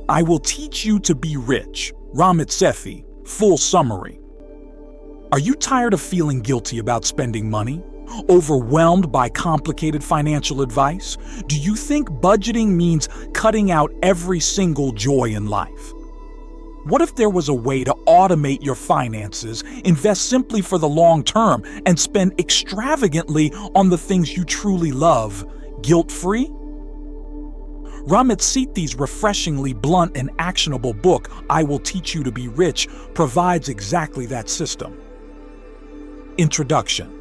I will teach you to be rich. Ramit Sethi, full summary. Are you tired of feeling guilty about spending money? Overwhelmed by complicated financial advice? Do you think budgeting means cutting out every single joy in life? What if there was a way to automate your finances, invest simply for the long term, and spend extravagantly on the things you truly love, guilt-free? Ramit Sethi's refreshingly blunt and actionable book, I Will Teach You to Be Rich, provides exactly that system. Introduction.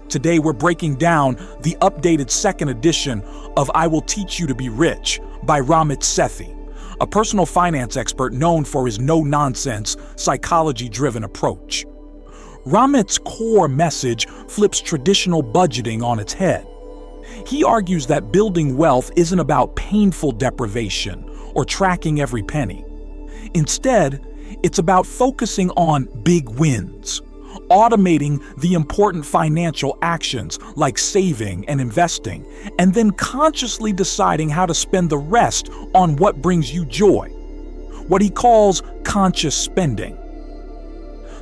Today we're breaking down the updated second edition of I Will Teach You to Be Rich by Ramit Sethi, a personal finance expert known for his no-nonsense, psychology-driven approach. Ramit's core message flips traditional budgeting on its head. He argues that building wealth isn't about painful deprivation or tracking every penny. Instead, it's about focusing on big wins, automating the important financial actions like saving and investing, and then consciously deciding how to spend the rest on what brings you joy, what he calls conscious spending.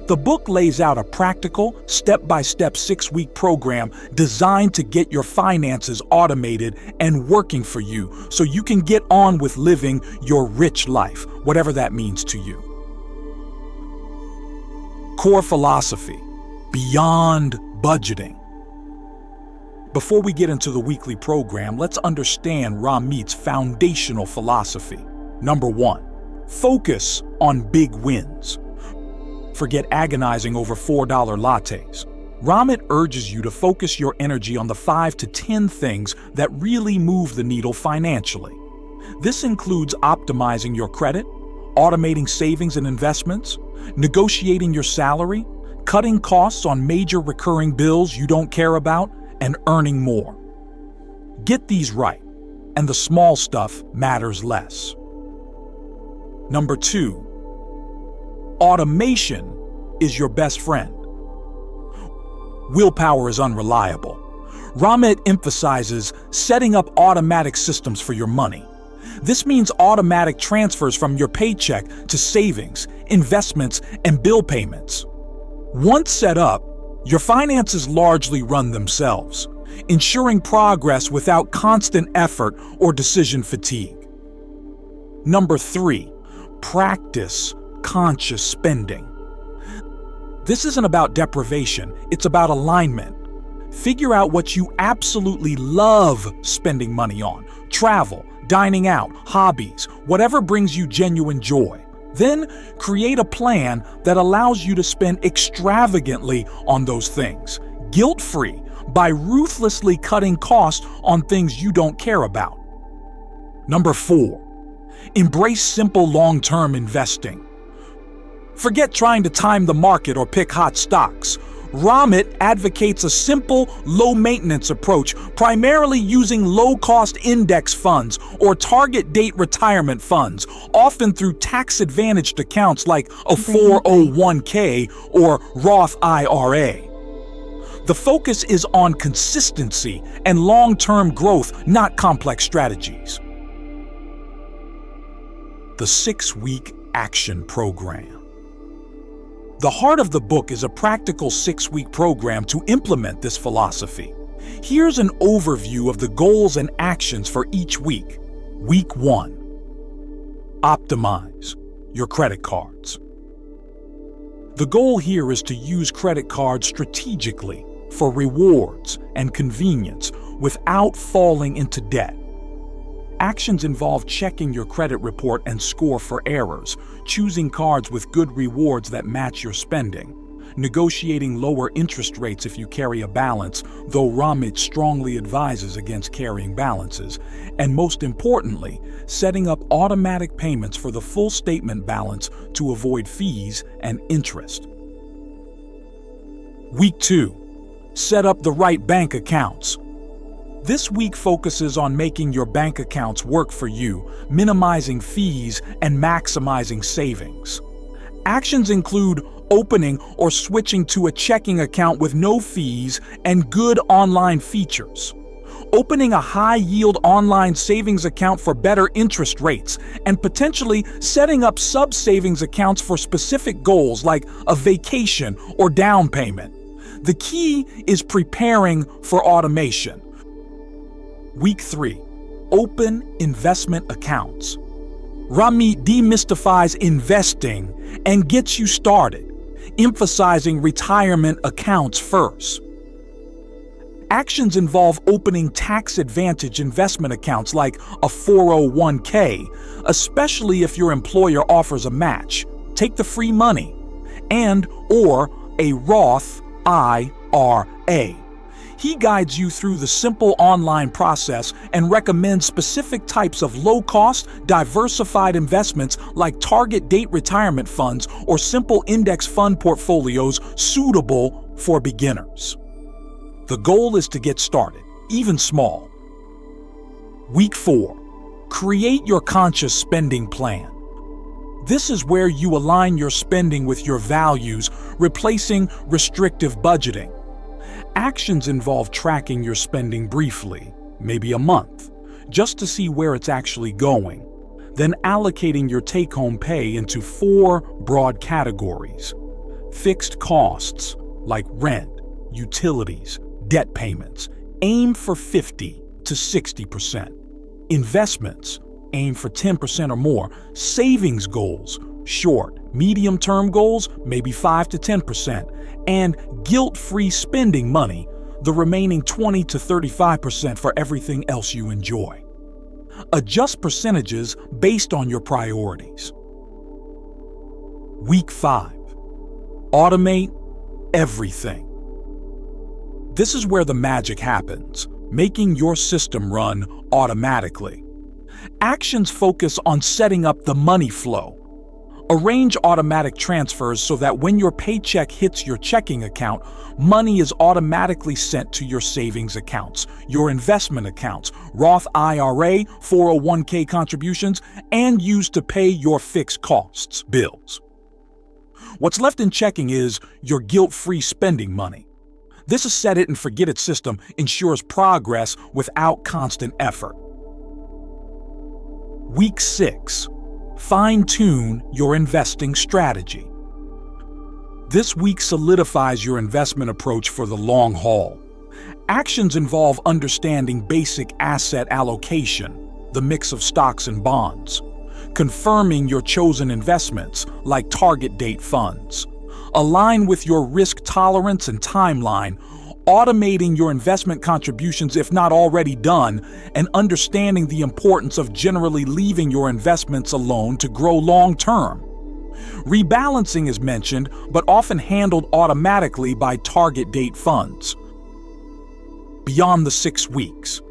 The book lays out a practical, step-by-step 6-week program designed to get your finances automated and working for you so you can get on with living your rich life, whatever that means to you. Core philosophy, beyond budgeting. Before we get into the weekly program, let's understand Ramit's foundational philosophy. Number 1, focus on big wins. Forget agonizing over $4 lattes. Ramit urges you to focus your energy on the 5 to 10 things that really move the needle financially. This includes optimizing your credit, automating savings and investments, negotiating your salary, cutting costs on major recurring bills you don't care about, and earning more. Get these right, and the small stuff matters less. Number 2, automation is your best friend. Willpower is unreliable. Ramit emphasizes setting up automatic systems for your money. This means automatic transfers from your paycheck to savings, investments, and bill payments. Once set up, your finances largely run themselves, ensuring progress without constant effort or decision fatigue. Number 3, practice conscious spending. This isn't about deprivation, it's about alignment. Figure out what you absolutely love spending money on: travel, dining out, hobbies, whatever brings you genuine joy. Then create a plan that allows you to spend extravagantly on those things, guilt-free, by ruthlessly cutting costs on things you don't care about. Number 4, embrace simple long-term investing. Forget trying to time the market or pick hot stocks. Ramit advocates a simple, low-maintenance approach, primarily using low-cost index funds or target-date retirement funds, often through tax-advantaged accounts like a 401k or Roth IRA. The focus is on consistency and long-term growth, not complex strategies. The 6-week action program. The heart of the book is a practical 6-week program to implement this philosophy. Here's an overview of the goals and actions for each week. Week 1. Optimize your credit cards. The goal here is to use credit cards strategically for rewards and convenience without falling into debt. Actions involve checking your credit report and score for errors, choosing cards with good rewards that match your spending, negotiating lower interest rates if you carry a balance, though Ramit strongly advises against carrying balances, and most importantly, setting up automatic payments for the full statement balance to avoid fees and interest. Week 2. Set up the right bank accounts. This week focuses on making your bank accounts work for you, minimizing fees and maximizing savings. Actions include opening or switching to a checking account with no fees and good online features. opening a high-yield online savings account for better interest rates, and potentially setting up sub-savings accounts for specific goals like a vacation or down payment. The key is preparing for automation. Week 3. Open investment accounts. Ramit demystifies investing and gets you started, emphasizing retirement accounts first. Actions involve opening tax-advantaged investment accounts like a 401k, especially if your employer offers a match. Take the free money. Or a Roth IRA. He guides you through the simple online process and recommends specific types of low-cost, diversified investments like target date retirement funds or simple index fund portfolios suitable for beginners. The goal is to get started, even small. Week 4. Create your conscious spending plan. This is where you align your spending with your values, replacing restrictive budgeting. Actions involve tracking your spending briefly, maybe a month, just to see where it's actually going. Then allocating your take-home pay into 4 broad categories. Fixed costs, like rent, utilities, debt payments, aim for 50 to 60%. Investments, aim for 10% or more. Savings goals, short, medium-term goals, maybe 5 to 10%. And guilt-free spending money, the remaining 20 to 35% for everything else you enjoy. Adjust percentages based on your priorities. Week 5. Automate everything. This is where the magic happens, making your system run automatically. Actions focus on setting up the money flow. Arrange automatic transfers so that when your paycheck hits your checking account, money is automatically sent to your savings accounts, your investment accounts, Roth IRA, 401k contributions, and used to pay your fixed costs, bills. What's left in checking is your guilt-free spending money. This set-it-and-forget-it system ensures progress without constant effort. Week 6. Fine-tune your investing strategy. This week solidifies your investment approach for the long haul. Actions involve understanding basic asset allocation, the mix of stocks and bonds, confirming your chosen investments, like target date funds, align with your risk tolerance and timeline, automating your investment contributions if not already done, and understanding the importance of generally leaving your investments alone to grow long-term. Rebalancing is mentioned, but often handled automatically by target date funds. Beyond the 6 weeks.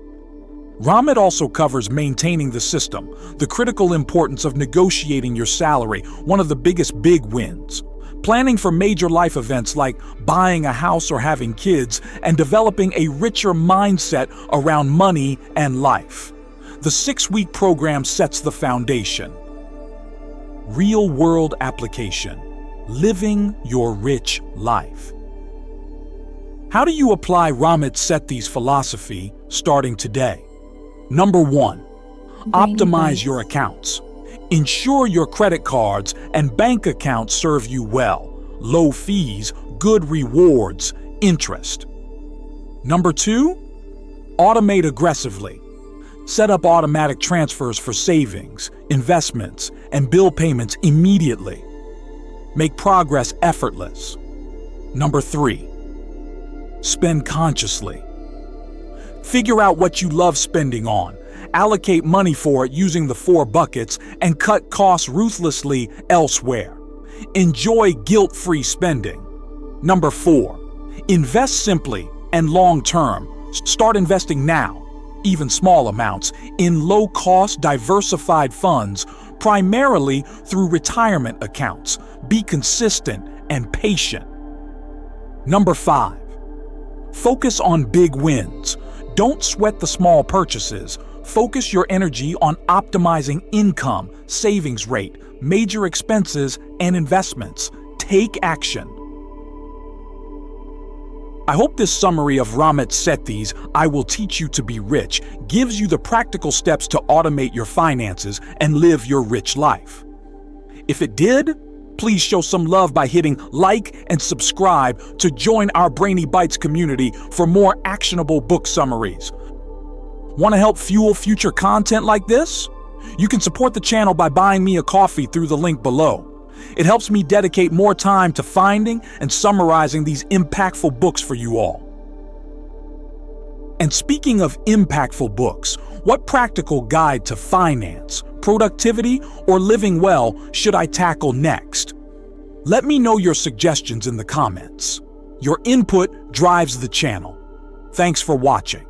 Ramit also covers maintaining the system, the critical importance of negotiating your salary, one of the biggest big wins. Planning for major life events like buying a house or having kids, and developing a richer mindset around money and life. The 6-week program sets the foundation. Real-world application. Living your rich life. How do you apply Ramit Sethi's philosophy starting today? Number 1. Optimize your accounts. Ensure your credit cards and bank accounts serve you well. Low fees, good rewards, interest. Number 2, automate aggressively. Set up automatic transfers for savings, investments, and bill payments immediately. Make progress effortless. Number 3, spend consciously. Figure out what you love spending on. Allocate money for it using the 4 buckets and cut costs ruthlessly elsewhere. Enjoy guilt-free spending. Number 4, invest simply and long-term. Start investing now, even small amounts, in low-cost, diversified funds, primarily through retirement accounts. Be consistent and patient. Number 5, focus on big wins. Don't sweat the small purchases. Focus your energy on optimizing income, savings rate, major expenses, and investments. Take action. I hope this summary of Ramit Sethi's I Will Teach You to Be Rich gives you the practical steps to automate your finances and live your rich life. If it did, please show some love by hitting like and subscribe to join our Brainy Bytes community for more actionable book summaries. Want to help fuel future content like this? You can support the channel by buying me a coffee through the link below. It helps me dedicate more time to finding and summarizing these impactful books for you all. And speaking of impactful books, what practical guide to finance, productivity, or living well should I tackle next? Let me know your suggestions in the comments. Your input drives the channel. Thanks for watching.